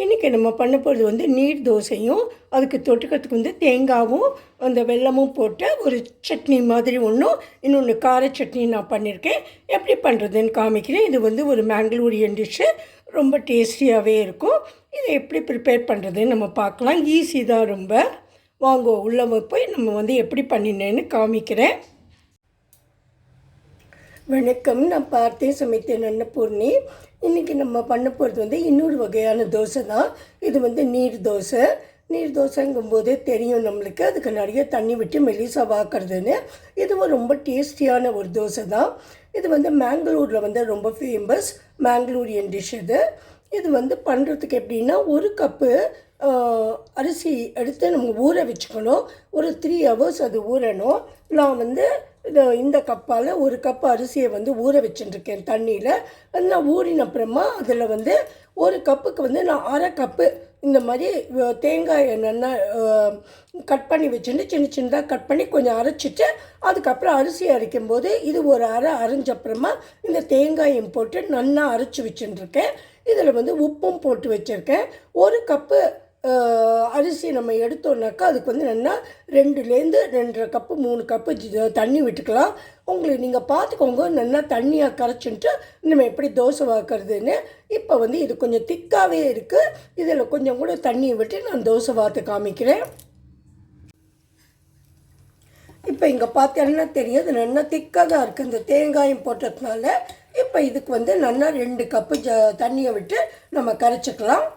இன்றைக்கி நம்ம பண்ண போகிறது வந்து நீர் தோசையும் அதுக்கு தொட்டுக்கிறதுக்கு வந்து தேங்காவும் அந்த வெல்லமும் போட்டு ஒரு சட்னி மாதிரி ஒன்றும் இன்னொன்று கார சட்னி நான் பண்ணியிருக்கேன். எப்படி பண்ணுறதுன்னு காமிக்கிறேன். இது வந்து ஒரு மேங்களூரியன் டிஷ்ஷு, ரொம்ப டேஸ்டியாகவே இருக்கும். இதை எப்படி ப்ரிப்பேர் பண்ணுறதுன்னு நம்ம பார்க்கலாம். ஈஸி தான் ரொம்ப. வாங்க உள்ளே போய் நம்ம வந்து எப்படி பண்ணினேன்னு காமிக்கிறேன். வணக்கம், நான் பார்த்தே சமைத்தேன் அன்னபூர்ணி. இன்றைக்கி நம்ம பண்ண போகிறது வந்து இன்னொரு வகையான தோசை தான். இது வந்து நீர் தோசை. நீர் தோசைங்கும்போது தெரியும் நம்மளுக்கு, அதுக்கு நிறைய தண்ணி விட்டு மெலிசா வாக்குறதுன்னு. இதுவும் ரொம்ப டேஸ்டியான ஒரு தோசை தான். இது வந்து மேங்களூரில் வந்து ரொம்ப ஃபேமஸ் மேங்களூரியன் டிஷ் இது. இது வந்து பண்ணுறதுக்கு எப்படின்னா, ஒரு கப்பு அரிசி எடுத்து நம்ம ஊற வச்சுக்கணும். ஒரு 3 hours அது ஊறணும். நான் வந்து இந்த கப்பால் ஒரு கப் அரிசியை வந்து ஊற வச்சுட்டுருக்கேன் தண்ணியில். நான் ஊறின அப்புறமா அதில் வந்து ஒரு கப்புக்கு வந்து நான் 1/2 கப்பு இந்த மாதிரி தேங்காயை நல்லா கட் பண்ணி வச்சுட்டு சின்ன சின்னதாக கட் பண்ணி கொஞ்சம் அரைச்சிட்டு, அதுக்கப்புறம் அரிசி அரைக்கும்போது இது ஒரு அரைஞ்ச அப்புறமா இந்த தேங்காயம் போட்டு நல்லா அரைச்சி வச்சுட்டுருக்கேன். இதில் வந்து உப்பும் போட்டு வச்சுருக்கேன். ஒரு கப்பு அரிசி நம்ம எடுத்தோம்னாக்கா அதுக்கு வந்து நல்லா 2லேருந்து 2.5 கப்பு 3 கப்பு தண்ணி விட்டுக்கலாம். உங்களுக்கு நீங்கள் பார்த்துக்கோங்க, நல்லா தண்ணியாக கரைச்சின்ட்டு நம்ம எப்படி தோசை வாக்குறதுன்னு. இப்போ வந்து இது கொஞ்சம் திக்காகவே இருக்குது. இதில் கொஞ்சம் கூட தண்ணியை விட்டு நான் தோசை வாத்து காமிக்கிறேன். இப்போ இங்கே பார்த்தீங்கன்னா தெரியும், இது நல்லா திக்காக தான் இருக்குது இந்த தேங்காயம் போட்டதுனால. இப்போ இதுக்கு வந்து நல்லா 2 கப்பு தண்ணியை விட்டு நம்ம கரைச்சிக்கலாம்.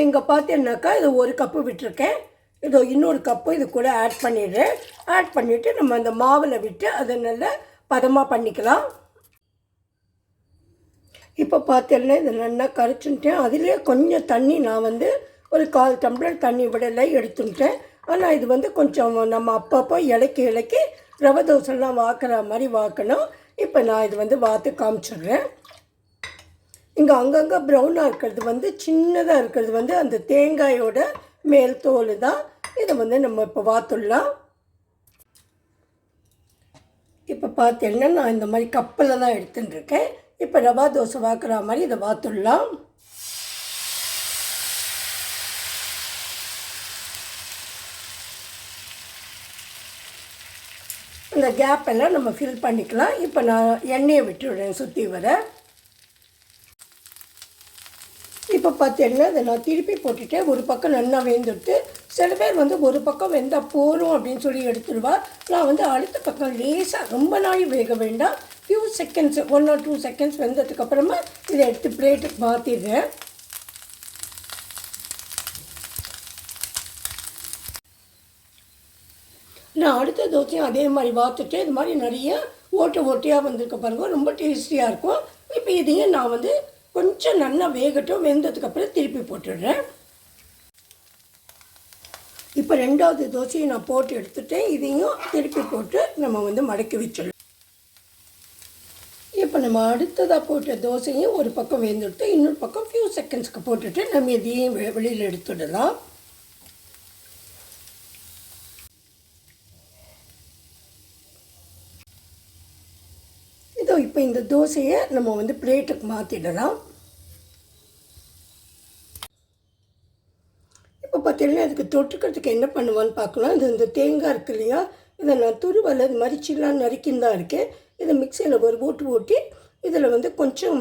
இங்கே பார்த்தீங்கன்னாக்கா இது 1 கப்பு விட்டுருக்கேன். இதோ இன்னொரு கப்பு இது கூட ஆட் பண்ணிடுறேன். ஆட் பண்ணிவிட்டு நம்ம அந்த மாவில் விட்டு அதை நல்லா பதமாக பண்ணிக்கலாம். இப்போ பார்த்தீங்கன்னா இதை நல்லா கரைச்சுட்டேன். அதிலே கொஞ்சம் தண்ணி நான் வந்து ஒரு 1/4 டம்ளர் தண்ணி விடலை எடுத்துட்டேன். ஆனால் இது வந்து கொஞ்சம் நம்ம அப்பப்போ இலக்கி ரவை தோசைலாம் வாக்குற மாதிரி வாக்கணும். இப்போ நான் இது வந்து வாத்து காமிச்சிடுறேன். இங்கே அங்கங்கே ப்ரௌனாக இருக்கிறது வந்து சின்னதாக இருக்கிறது வந்து அந்த தேங்காயோட மேல் தோல் தான். இதை வந்து நம்ம இப்போ வாத்துடலாம். இப்போ பார்த்தீங்கன்னா நான் இந்த மாதிரி கப்பில் தான் எடுத்துட்டுருக்கேன். இப்போ ரவா தோசை வாக்குற மாதிரி இதை வாத்துடலாம். இந்த கேப் எல்லாம் நம்ம ஃபில் பண்ணிக்கலாம். இப்போ நான் எண்ணெயை விட்டுவிடுறேன் சுற்றி வர. இப்போ பார்த்தீங்கன்னா அதை நான் திருப்பி போட்டுட்டேன். ஒரு பக்கம் நல்லா வெந்துட்டு, சில பேர் வந்து ஒரு பக்கம் வெந்தால் போகிறோம் அப்படின்னு சொல்லி எடுத்துடுவா. நான் வந்து அடுத்த பக்கம் லேசாக ரொம்ப நாள் வேக வேண்டாம், ஃபியூ செகண்ட்ஸ் 1 or 2 seconds வெந்ததுக்கப்புறமா இதை எடுத்து பிளேட்டுக்கு மாற்றிடுறேன். நான் அடுத்த தோசையும் அதே மாதிரி வாத்துட்டு இது மாதிரி நிறைய ஓட்டையாக வந்திருக்க பாருங்கள், ரொம்ப டேஸ்டியாக இருக்கும். இப்போ இதையும் நான் வந்து கொஞ்சம் நல்லா வேகட்டும். வெந்ததுக்கப்புறம் திருப்பி போட்டுடுறேன். இப்போ 2வது தோசையை நான் போட்டு எடுத்துட்டேன். இதையும் திருப்பி போட்டு நம்ம வந்து மடக்கி வச்சிடலாம். இப்போ நம்ம அடுத்ததாக போட்ட தோசையும் ஒரு பக்கம் வெந்துட்டு இன்னொரு பக்கம் ஃபியூ செகண்ட்ஸ்க்கு போட்டுட்டு நம்ம இதையும் வெளியில் எடுத்துடலாம். இப்போ இந்த தோசையை நம்ம வந்து பிளேட்டுக்கு மாற்றிடலாம். இப்போ பார்த்தீங்கன்னா இதுக்கு தொட்டுக்கிறதுக்கு என்ன பண்ணுவான்னு பார்க்கலாம். இது இந்த தேங்காய் இருக்கு இல்லையா, இதை நான் துருவலை இது மாதிரி சில்லாக நறுக்கின்னு தான் இருக்கேன். இதை மிக்சியில் ஒரு ஓட்டி இதில் வந்து கொஞ்சம்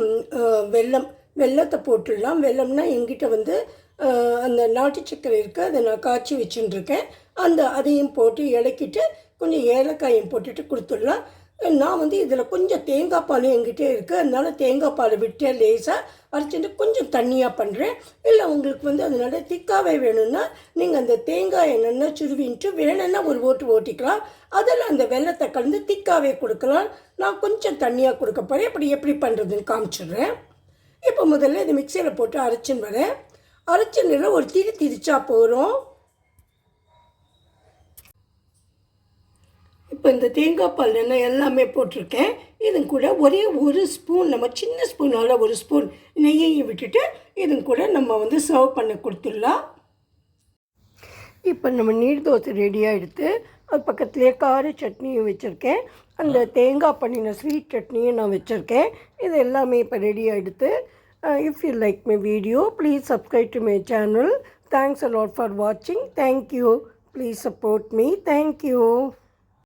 வெல்லத்தை போட்டுடலாம். வெல்லம்னா எங்கிட்ட வந்து அந்த நாட்டு சக்கரை இருக்குது, அதை நான் காய்ச்சி வச்சுட்டுருக்கேன். அதையும் போட்டு இலக்கிட்டு கொஞ்சம் ஏலக்காயும் போட்டுட்டு கொடுத்துடலாம். நான் வந்து இதில் கொஞ்சம் தேங்காய் பால் என்கிட்டே இருக்குது, அதனால தேங்காய் பால் விட்டு லேசாக அரைச்சிட்டு கொஞ்சம் தண்ணியாக பண்ணுறேன். இல்லை உங்களுக்கு வந்து அதனால திக்காகவே வேணும்னா நீங்கள் அந்த தேங்காயை நல்லா சுருவின்ட்டு வேணும்னா ஒரு ஓட்டிக்கலாம். அதில் அந்த வெல்லத்தை கலந்து திக்காகவே கொடுக்கலாம். நான் கொஞ்சம் தண்ணியாக கொடுக்க போகிறேன். அப்படி எப்படி பண்ணுறதுன்னு காமிச்சிடுறேன். இப்போ முதல்ல இது மிக்சியில் போட்டு அரைச்சின்னு வரேன். அரைச்சின்னு ஒரு திரிச்சா போகிறோம். இப்போ இந்த தேங்காய் பால் நான் எல்லாமே போட்டிருக்கேன். இது கூட ஒரே 1 ஸ்பூன், நம்ம சின்ன ஸ்பூனால் 1 ஸ்பூன் நெய்யையும் விட்டுட்டு இது கூட நம்ம வந்து சர்வ் பண்ண கொடுத்துடலாம். இப்போ நம்ம நீர் தோசை ரெடியாக எடுத்து அது பக்கத்துலேயே கார சட்னியும் வச்சுருக்கேன். அந்த தேங்காய் பண்ணின ஸ்வீட் சட்னியும் நான் வச்சுருக்கேன். இது எல்லாமே இப்போ ரெடியாக எடுத்து If you like my video, please subscribe to my channel. Thanks a lot for watching. Thank you. Please support me. Thank you.